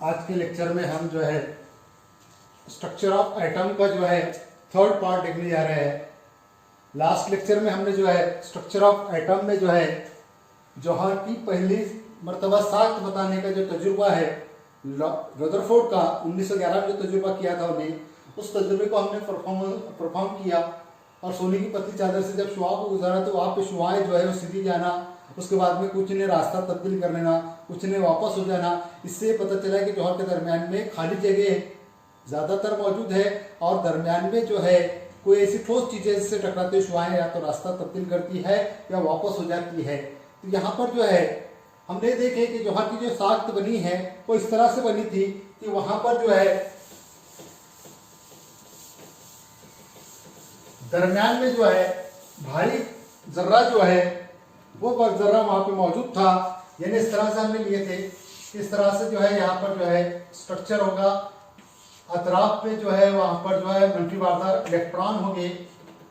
आज के लेक्चर में हम जो है स्ट्रक्चर ऑफ एटम का जो है थर्ड पार्ट देखने जा रहे हैं। लास्ट लेक्चर में हमने जो है स्ट्रक्चर ऑफ एटम में जो है जौहर की पहली मर्तबा साख्त बताने का जो तजुर्बा है रदरफोर्ड का 1911 में जो तजुर्बा किया था उन्हें, उस तजुर्बे को हमने परफॉर्म किया और सोने की पतली चादर से जब शुआ को गुजारा तो वहाँ पे शुआएं जो है वो सीधी जाना, उसके बाद में कुछ ने रास्ता तब्दील कर लेना, कुछ ने वापस हो जाना। इससे पता चला कि जौहर के दरमियान में खाली जगह ज़्यादातर मौजूद है और दरमियान में जो है कोई ऐसी ठोस चीज़ें जिससे टकराते हुए शुआएं या तो रास्ता तब्दील करती है या वापस हो जाती है। तो यहाँ पर जो है हमने देखे कि जौहर की जो साख्त बनी है वो इस तरह से बनी थी कि वहां पर जो है दरमियान में जो है भारी जर्रा जो है वो जर्रा वहां पे मौजूद था। यानी इस तरह से हमने लिए थे, इस तरह से जो है यहाँ पर जो है स्ट्रक्चर होगा, अतराफ पे जो है वहां पर जो है मंफी बारदार इलेक्ट्रॉन होंगे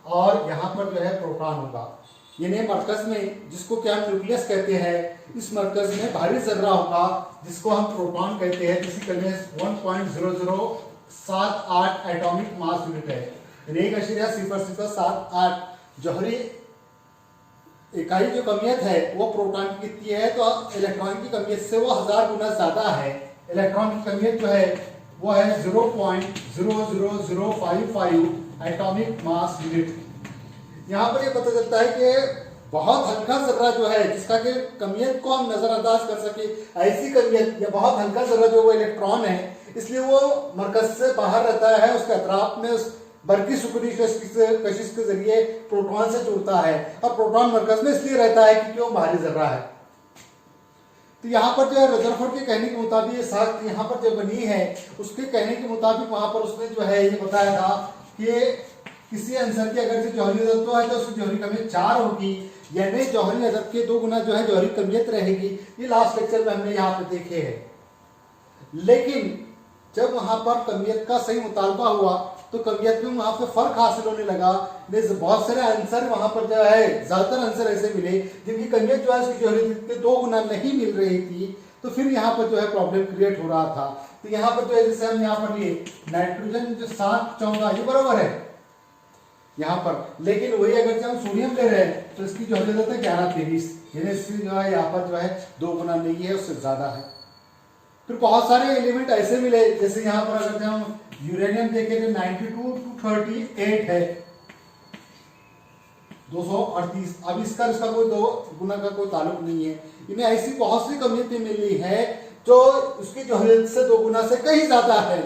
और यहाँ पर जो है प्रोटॉन होगा। यानी मरकज में जिसको क्या हम न्यूक्लियस कहते हैं, इस मरकज में भारी जर्रा होगा जिसको हम प्रोटॉन कहते हैं, जिसकी कलेस 1.0078 एटॉमिक मास यूनिट है। 1.0078 जौहरी इकाई जो कमियत है वो प्रोटॉन की कितनी है, तो इलेक्ट्रॉन की कमियत से वो 1000 गुना ज्यादा है। इलेक्ट्रॉन की कमियत जो है वो है 0.00055 एटॉमिक मास यूनिट। यहाँ पर ये पता चलता है कि बहुत हल्का जर्रा जो है जिसका कि कमियत को हम नजरअंदाज कर सके, ऐसी कमियत या बहुत हल्का जर्रा जो वो इलेक्ट्रॉन है, इसलिए वो मरकज से बाहर रहता है, उसके अतराफ में उस बरकी सुकुनी कशिश के जरिए प्रोटॉन से जुड़ता है और प्रोटॉन मरकज में इसलिए रहता है क्योंकि वो भारी जर्रा है। तो यहाँ पर जो है रदरफोर्ड के कहने के मुताबिक ये साख्त यहाँ पर जो बनी है उसके कहने के मुताबिक वहां पर उसने जो है ये बताया था कि किसी आंसर की अगर से जौहरी अदद है तो उसकी जौहरी कमियत 4 होगी, यानी जौहरी अदद के 2 गुना जो है जौहरी कमियत रहेगी। ये लास्ट लेक्चर में हमने यहाँ पे देखे हैं। लेकिन जब वहां पर कमियत का सही मुतालबा हुआ तो कमियत में वहां पे फर्क हासिल होने लगा। बहुत सारे आंसर वहां पर जो है ज्यादातर आंसर ऐसे मिले जिनकी कमियत जो है उसकी जौहरी के 2 गुना नहीं मिल रही थी, तो फिर यहाँ पर जो है प्रॉब्लम क्रिएट हो रहा था। तो यहाँ पर जो है जैसे हम यहाँ पर लिए नाइट्रोजन जो 714 ये बराबर है यहाँ पर, लेकिन वही अगर हम सोडियम ले रहे हैं तो इसकी जौहरी अदद है 1123, यानी इसकी जो है यहाँ पर जो है 2 गुना नहीं है, उससे ज्यादा है। फिर बहुत सारे एलिमेंट ऐसे मिले जैसे यहाँ पर अगर हम यूरेनियम देखें तो 92 to 38 है, 238। अब इसका कोई 2 गुना का कोई ताल्लुक नहीं है। इन्हें ऐसी बहुत सी कमियतें मिली है जो उसकी जौहरियत से 2 गुना से कहीं ज्यादा है,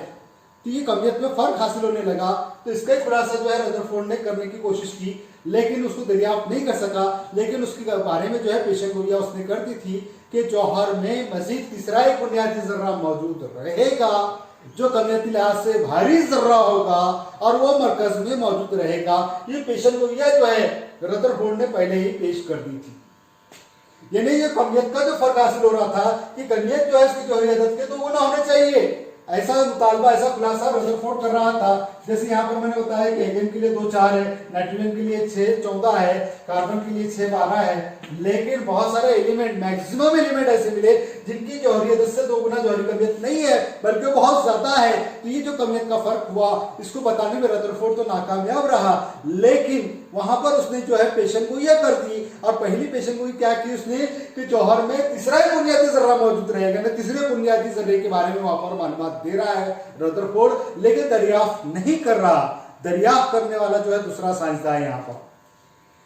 तो ये कमियत में फर्क हासिल होने लगा। तो इसका ही खुलासा जो है रदरफोर्ड ने करने की कोशिश की, लेकिन उसको दरियाफ्त नहीं कर सका। लेकिन उसके बारे में जो है पेशेंगोइया उसने कर दी थी कि जौहर में मजीद तीसरा एक बुनियादी जर्रा मौजूद रहेगा जो कमियती लिहाज से भारी जर्रा होगा और वो मरकज में मौजूद रहेगा। ये पेशेंगोइया जो है रदरफोर्ड ने पहले ही पेश कर दी थी। यानी ये कमियत का जो फर्क हासिल हो रहा था कि कमियत जो है इसकी जौहरी अदद के 2 गुना होने चाहिए, ऐसा मुतालबा ऐसा खुलासा रदरफोर्ड कर रहा था। जैसे यहाँ पर मैंने बताया कि हीलियम के लिए 2 4 है, नाइट्रोजन के लिए 6 14 है, कार्बन के लिए 6 12 है, लेकिन बहुत सारे एलिमेंट मैक्सिमम एलिमेंट ऐसे मिले जिनकी जौहरी अदद से 2 गुना जौहरी कमियत नहीं है बल्कि बहुत ज्यादा है। तो ये जो कमियत का फर्क हुआ इसको बताने में रदरफोर्ड तो नाकामयाब रहा, लेकिन वहां पर उसने जो है पेशेंगोइया कर दी। और पहली पेशेंगोई क्या की उसने कि जौहर में तीसरा बुनियादी जर्रा मौजूद रहेगा, ना तीसरे बुनियादी जर्रे के बारे में वहां पर मालूमात दे रहा है रदरफोर्ड, लेकिन दरियाफ्त नहीं कर रहा। दरियाफ्त करने वाला जो है दूसरा साइंसदान है यहाँ पर।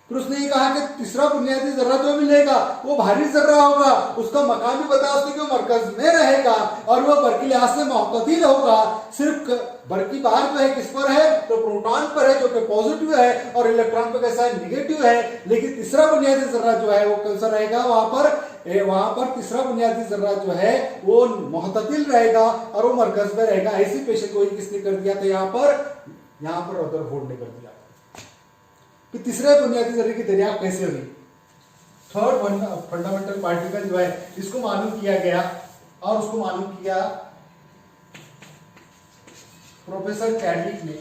फिर उसने ये कहा कि तीसरा बुनियादी जर्रा जो मिलेगा वो भारी जर्रा होगा, उसका मकान भी बता उसने कि मरकज में रहेगा और वो बरकी लिहाज से मुअत्तदिल होगा। सिर्फ बरकी बाहर जो है किस पर है, तो प्रोटॉन पर है जो कि पॉजिटिव है और इलेक्ट्रॉन पर कैसा है, निगेटिव है। लेकिन तीसरा बुनियादी जर्रा जो है वो कैसा रहेगा, वहां पर तीसरा बुनियादी जर्रा जो है वो मुअत्तदिल रहेगा और वो मरकज में रहेगा। ऐसी पेशेंगोई किसने कर दिया था यहाँ पर रदरफोर्ड ने कर दिया। कि तीसरे बुनियादी जर्रे की दरियाफ्त कैसे हुई, थर्ड फंडामेंटल पार्टिकल जो है इसको मालूम किया गया और उसको मालूम किया प्रोफेसर चैडविक ने।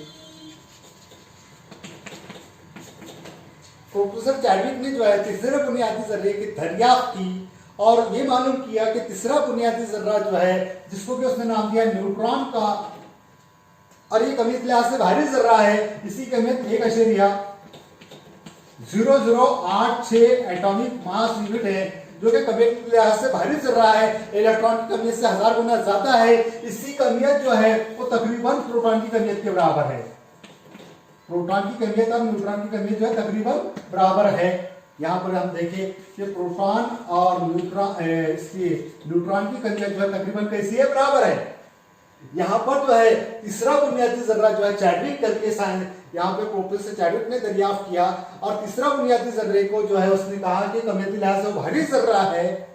प्रोफेसर चैडविक ने जो है तीसरे बुनियादी जर्रे की दरियाफ्त की और ये मालूम किया कि तीसरा बुनियादी जर्रा जो है जिसको कि उसने नाम दिया न्यूट्रॉन का, और ये कमियत लिहाज से भारी जर्रा है, इसी की अहमियत 1.0086 एटॉमिक मास यूनिट है, जो कि कमियत के लिहाज से भारी जर्रा है, इलेक्ट्रॉन की कमियत से 1000 गुना ज्यादा है। इसकी कमियत जो है वो तकरीबन प्रोटॉन की कमियत के बराबर है। प्रोटॉन की कमियत और न्यूट्रॉन की कमियत जो है तकरीबन बराबर है। यहाँ पर हम देखें कि प्रोटॉन और न्यूट्रॉन की कमियत जो है तकरीबन कैसी है, बराबर है। यहाँ पर जो है तीसरा बुनियादी जर्रा जो है चैडविक करके यहाँ पे प्रोफेसर चैडविक ने दरियाफ्त किया, और तीसरा बुनियादी जर्रे को जो है उसने कहा कि कमियती लिहाज से भारी जर्रा है,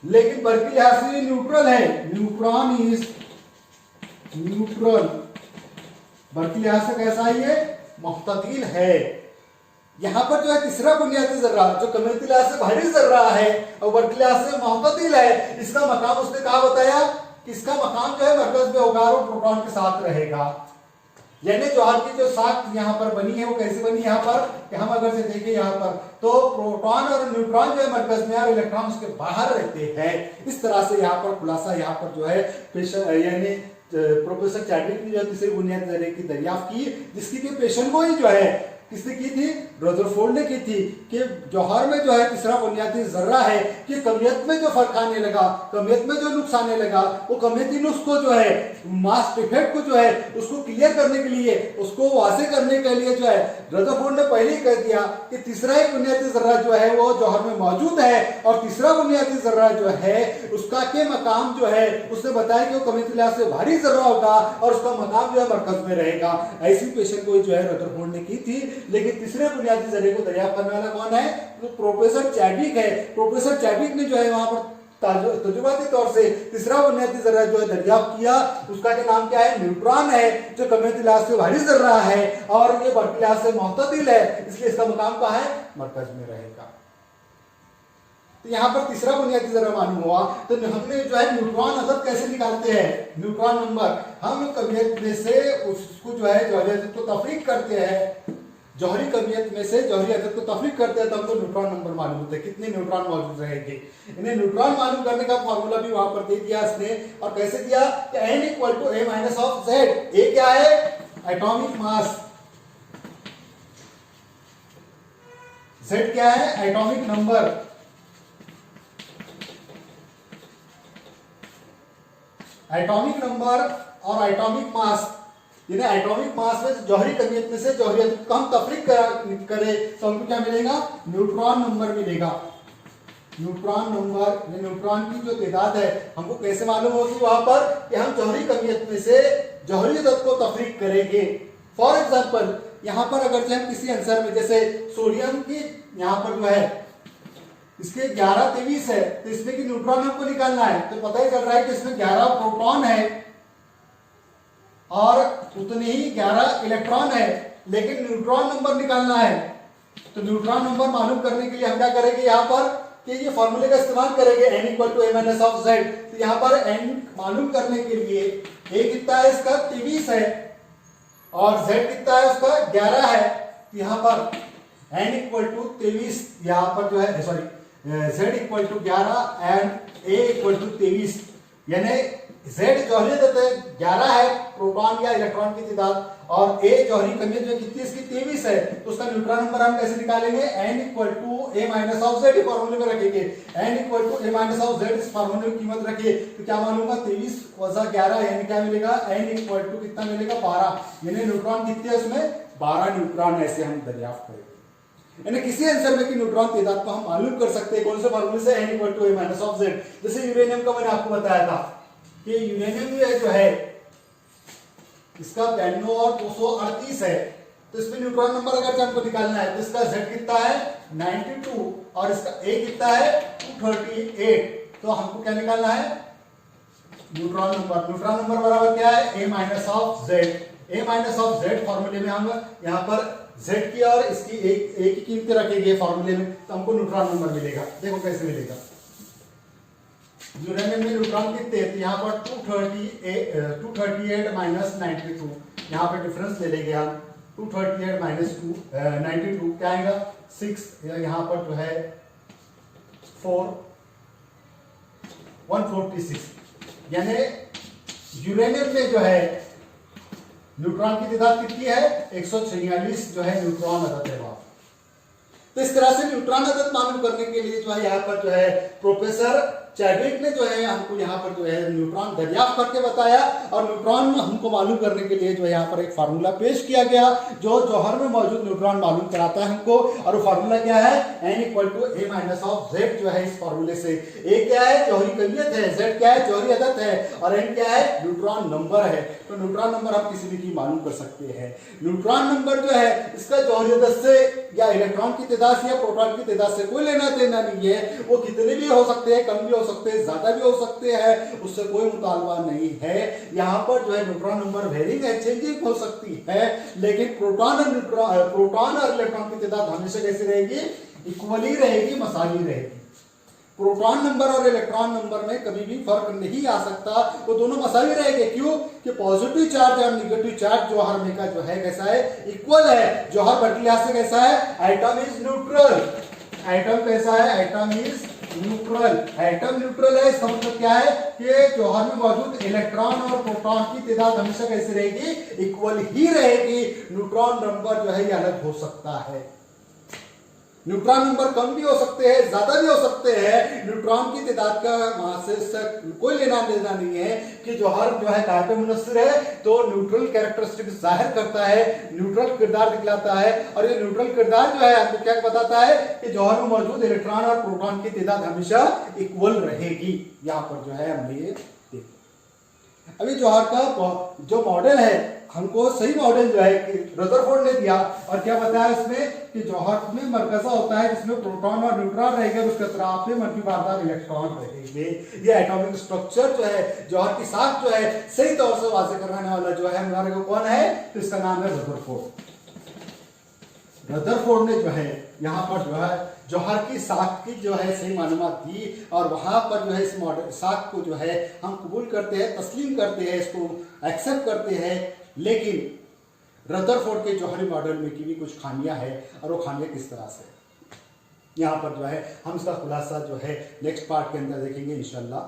लेकिन बर्की लिहाज से न्यूट्रल है। न्यूट्रॉन इज न्यूट्रल, बर्की लिहाज से कैसा है, ये मुख्तदिल है। यहाँ पर जो है तीसरा बुनियादी जर्रा जो कमियती लिहाज से भारी जर्रा है और बर्की लिहाज से मुख्तदिल है, इसका मकाम उसने कहा बताया कि इसका मकाम जो है मरकज में होगा और प्रोटॉन के साथ रहेगा। यानी जौहर की जो साख यहाँ पर बनी है वो कैसे बनी, यहाँ पर कि हम अगर से देखें यहाँ पर तो प्रोटॉन और न्यूट्रॉन जो है मरकज में और इलेक्ट्रॉन उसके बाहर रहते हैं। इस तरह से यहाँ पर खुलासा यहाँ पर जो है यानी प्रोफेसर चैडविक ने जो तीसरे बुनियादी जर्रे की दरियाफ्त की, जिसकी कि पेशन गोई जो है किसने की थी, रदरफोर्ड ने की थी, कि जौहर में जो है तीसरा बुनियादी जर्रा है कि कमियत में जो फर्क आने लगा, कमियत में जो नुक्स आने लगा, वो कमियती नुक्स को जो है मास डिफेक्ट को जो है उसको क्लियर करने के लिए, उसको वाजे करने के लिए जो है रदरफोर्ड ने पहले ही कह दिया कि तीसरा ही बुनियादी जर्रा जो है वो जौहर में मौजूद है, और तीसरा बुनियादी जर्रा जो है उसका के मकाम जो है उसने बताया कि वो कमियती लिहाज से भारी जर्रा होगा और उसका मकाम जो है मरकज में रहेगा। ऐसी पेशन गोई जो है रदरफोर्ड ने की थी। लेकिन तीसरे बुनियादी जर्रे को दरियाफ्त करने वाला कौन है, तो प्रोफेसर चैडविक है। प्रोफेसर चैडविक ने जो है वहां पर तजुर्बाती तौर से तीसरा बुनियादी जर्रा जो है दरियाफ्त किया, उसका क्या नाम क्या है, न्यूट्रॉन है, जो कमियती लिहाज से भारी जर्रा है और ये बर्की लिहाज से मुख्तदिल है, इसलिए इसका मकाम कहाँ है, मरकज में रहेगा। तो यहाँ पर तीसरा बुनियादी जर्रा मालूम हुआ। तो हमने जो है न्यूट्रॉन अदद कैसे निकालते हैं, न्यूट्रॉन नंबर, हम कमियत में से उसको जो है जौहरी अदद को तफरीक करते हैं, जौहरी कमियत में से जौहरी अदद को तफरीक करते हैं तो हमको न्यूट्रॉन नंबर मालूम होता है, कितने न्यूट्रॉन मौजूद रहेंगे। इन्हें न्यूट्रॉन मालूम करने का फॉर्मूला भी वहां पर दे दिया इसने, और कैसे दिया कि n = a - z। ए क्या है, एटॉमिक मास, z क्या है, एटॉमिक नंबर, एटॉमिक नंबर और एटॉमिक मास। यानी एटॉमिक मास में जौहरी कमियत में से जौहरी अदद को हम तफरीक करें तो हमको क्या मिलेगा, न्यूट्रॉन नंबर मिलेगा। न्यूट्रॉन नंबर, न्यूट्रॉन की जो तादाद है हमको कैसे मालूम होगी वहां पर, कि हम जौहरी कमियत में से जौहरी अदद को तफरीक करेंगे। फॉर एग्जाम्पल यहाँ पर अगर जो हम किसी आंसर में, जैसे सोडियम की यहाँ पर जो है इसके 11 23 है, तो इसमें की न्यूट्रॉन हमको निकालना है, तो पता ही चल रहा है कि इसमें 11 प्रोटॉन है और उतने ही 11 इलेक्ट्रॉन है, लेकिन न्यूट्रॉन नंबर निकालना है। तो न्यूट्रॉन नंबर मालूम करने के लिए हम क्या करेंगे, यहाँ पर कि ये फॉर्मूले का इस्तेमाल करेंगे, n = a - z। तो यहाँ पर n मालूम करने के लिए a कितना है इसका 23 है और z कितना है उसका 11 है। तो यहाँ पर n = 23, यहाँ पर जो है सॉरी z = 11 एंड a = 23, यानी z जौहरी अदद 11 है प्रोटॉन या इलेक्ट्रॉन की तादाद, और a जौहरी कमियत जो कितनी इसकी 23 है, तो उसका न्यूट्रॉन नंबर हम कैसे निकालेंगे, n = a - z फॉर्मूले में रखेंगे। n = a - z इस फॉर्मूले की कीमत रखिए तो क्या मालूम है, 23 + 11 यानी क्या मिलेगा, n = कितना मिलेगा 12, यानी न्यूट्रॉन कितने है उसमें 12 न्यूट्रॉन ऐसे हम दरियाफ्त करेंगे। यानी किसी आंसर में की न्यूट्रॉन तादाद को हम मालूम कर सकते हैं कौन से फॉर्मूले से, n = a - z। जैसे यूरेनियम का मैंने आपको बताया था कि यूरेनियम जो है इसका 92 और 238 है, तो इसमें न्यूट्रॉन नंबर अगर हमको निकालना है तो इसका z कितना है 92 और इसका a कितना है 238, तो हमको क्या निकालना है, न्यूट्रॉन नंबर। न्यूट्रॉन नंबर बराबर क्या है, a - z। a - z फॉर्मूले में हम यहाँ पर z की और इसकी a की कीमतें रखेंगे फॉर्मूले में, तो हमको न्यूट्रॉन नंबर मिलेगा। देखो कैसे मिलेगा, यूरेनियम में न्यूट्रॉन कितने हैं, यहाँ पर 238 - 92, यहाँ पे डिफरेंस ले लेंगे हम, 238 - 92 क्या आएगा 6, यहाँ पर जो है 4, 146, यानी यूरेनियम में जो है न्यूट्रॉन की तादाद कितनी है? 146 जो है न्यूट्रॉन अदद है वहां। तो इस तरह से न्यूट्रॉन अदद मालूम करने के लिए जो है यहाँ पर जो है प्रोफेसर चैडविक ने जो है हमको यहाँ पर जो है न्यूट्रॉन दरियाफ्त करके बताया, और न्यूट्रॉन हमको मालूम करने के लिए जो है यहाँ पर एक फार्मूला पेश किया गया जो जौहर में मौजूद न्यूट्रॉन मालूम कराता है हमको। और वो फार्मूला क्या है? n = a - ऑफ z जो है इस फार्मूले से a क्या है? जौहरी कमियत है, z क्या है? जौहरी अदद है, और n क्या है? न्यूट्रॉन नंबर है। तो न्यूट्रॉन नंबर हम किसी भी मालूम कर सकते हैं। न्यूट्रॉन नंबर जो है इसका जौहरी अदद से या इलेक्ट्रॉन की तादाद से या प्रोटॉन की तादाद से कोई लेना देना नहीं है। वो कितने भी हो सकते हैं, कम भी हो सकते हैं, ज्यादा भी हो सकते हैं, उससे कोई मुतालबा नहीं है। यहाँ पर जो है न्यूट्रॉन नंबर वेरिंग है, चेंजिंग हो सकती है, लेकिन प्रोटॉन और इलेक्ट्रॉन की तादाद हमेशा कैसी रहेगी? इक्वली रहेगी, मसावी रहेगी। प्रोटॉन नंबर और इलेक्ट्रॉन नंबर में कभी भी फर्क नहीं आ सकता, वो दोनों मसावी रहेंगे। क्यों? कि पॉजिटिव चार्ज और नेगेटिव चार्ज जौहर में का जो है कैसा है? इक्वल है। जौहर बढ़ती लिहाज से कैसा है? Atom is neutral. एटम कैसा है? Atom is neutral. Atom neutral है, इसका मतलब क्या है? कि जौहर में मौजूद इलेक्ट्रॉन और प्रोटॉन की तादाद हमेशा कैसी रहेगी? इक्वल ही रहेगी। न्यूट्रॉन नंबर जो है ये अलग हो सकता है। न्यूट्रॉन नंबर कम भी हो सकते हैं, ज्यादा भी हो सकते हैं। न्यूट्रॉन की तादाद का मास से कोई लेना देना नहीं है कि जौहर जो है काय पे मुनस्सिर है, तो न्यूट्रल कैरेक्टरिस्टिक जाहिर करता है, न्यूट्रल किरदार दिखलाता है। और ये न्यूट्रल किरदार जो है आपको क्या बताता है? कि जौहर में मौजूद इलेक्ट्रॉन और प्रोटॉन की तादाद हमेशा इक्वल रहेगी। यहाँ पर जो है हमने ये देखा। अभी जौहर का जो मॉडल है हमको सही मॉडल जो है रदरफोर्ड ने दिया, और क्या बताया इसमें? कि जौहर में मरकज़ा होता है जिसमें प्रोटॉन और न्यूट्रॉन रहेंगे, उसके अतराफ में मनफी बारदार इलेक्ट्रॉन रहेंगे। ये एटॉमिक स्ट्रक्चर जो है जौहर की साख जो है सही तौर से वाज़ेह करवाने वाला जो है हमारे को कौन है? तो इसका नाम है रदरफोर्ड। रदरफोर्ड ने जो है यहाँ पर जो है जौहर की साख की जो है सही मालूमात दी, और वहां पर जो है इस मॉडल साख को जो है हम कबूल करते हैं, तस्लीम करते हैं, इसको एक्सेप्ट करते हैं। लेकिन रदरफोर्ड के जौहरी मॉडल में की भी कुछ खामियां हैं, और वो खामियां किस तरह से? यहाँ पर जो है हम इसका खुलासा जो है नेक्स्ट पार्ट के अंदर देखेंगे इंशाल्लाह।